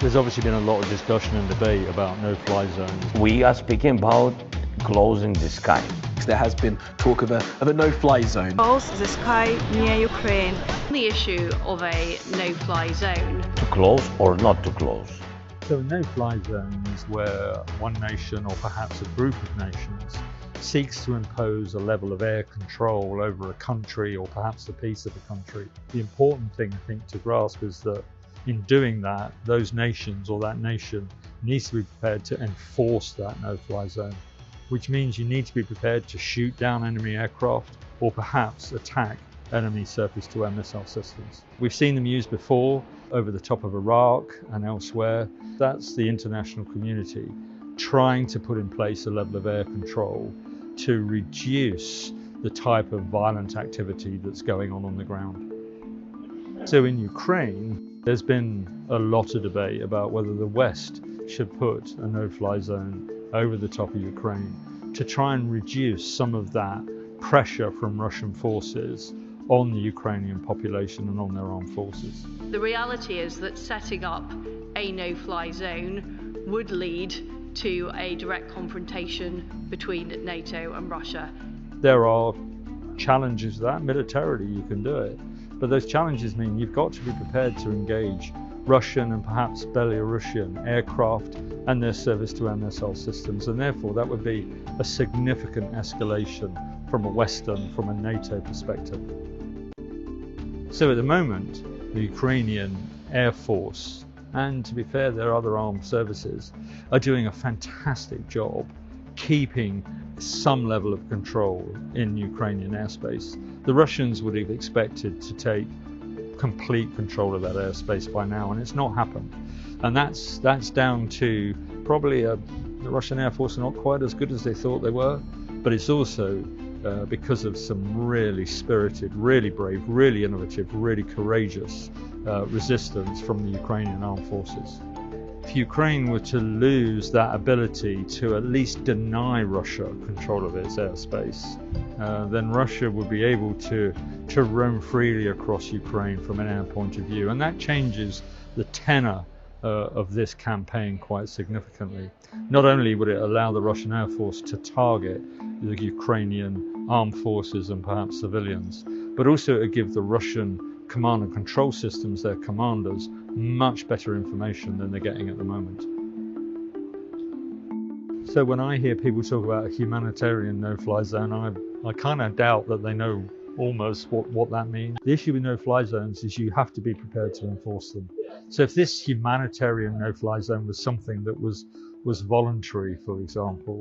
There's obviously been a lot of discussion and debate about no-fly zones. We are speaking about closing the sky. There has been talk of a no-fly zone. Close the sky near Ukraine. The issue of a no-fly zone. To close or not to close. So a no-fly zone is where one nation or perhaps a group of nations seeks to impose a level of air control over a country or perhaps a piece of a country. The important thing, I think, to grasp is that in doing that, those nations or that nation needs to be prepared to enforce that no-fly zone, which means you need to be prepared to shoot down enemy aircraft or perhaps attack enemy surface-to-air missile systems. We've seen them used before over the top of Iraq and elsewhere. That's the international community trying to put in place a level of air control to reduce the type of violent activity that's going on the ground. So in Ukraine, there's been a lot of debate about whether the West should put a no-fly zone over the top of Ukraine to try and reduce some of that pressure from Russian forces on the Ukrainian population and on their armed forces. The reality is that setting up a no-fly zone would lead to a direct confrontation between NATO and Russia. There are challenges to that. Militarily, you can do it. But those challenges mean you've got to be prepared to engage Russian and perhaps Belarusian aircraft and their service-to-air missile systems, and therefore that would be a significant escalation from a Western, from a NATO perspective. So at the moment, the Ukrainian Air Force, and to be fair, their other armed services, are doing a fantastic job keeping some level of control in Ukrainian airspace. The Russians would have expected to take complete control of that airspace by now, and it's not happened. And that's down to probably the Russian Air Force are not quite as good as they thought they were, but it's also because of some really spirited, really brave, really innovative, really courageous resistance from the Ukrainian armed forces. If Ukraine were to lose that ability to at least deny Russia control of its airspace, then Russia would be able to roam freely across Ukraine from an air point of view. And that changes the tenor of this campaign quite significantly. Not only would it allow the Russian Air Force to target the Ukrainian armed forces and perhaps civilians, but also it would give the Russian command and control systems, their commanders, much better information than they're getting at the moment. So when I hear people talk about a humanitarian no-fly zone, I kind of doubt that they know almost what that means. The issue with no-fly zones is you have to be prepared to enforce them. So if this humanitarian no-fly zone was something that was voluntary, for example,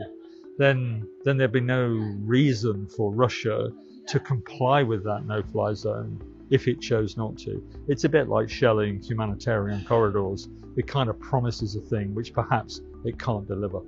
then there'd be no reason for Russia to comply with that no-fly zone if it chose not to. It's a bit like shelling humanitarian corridors. It kind of promises a thing which perhaps it can't deliver.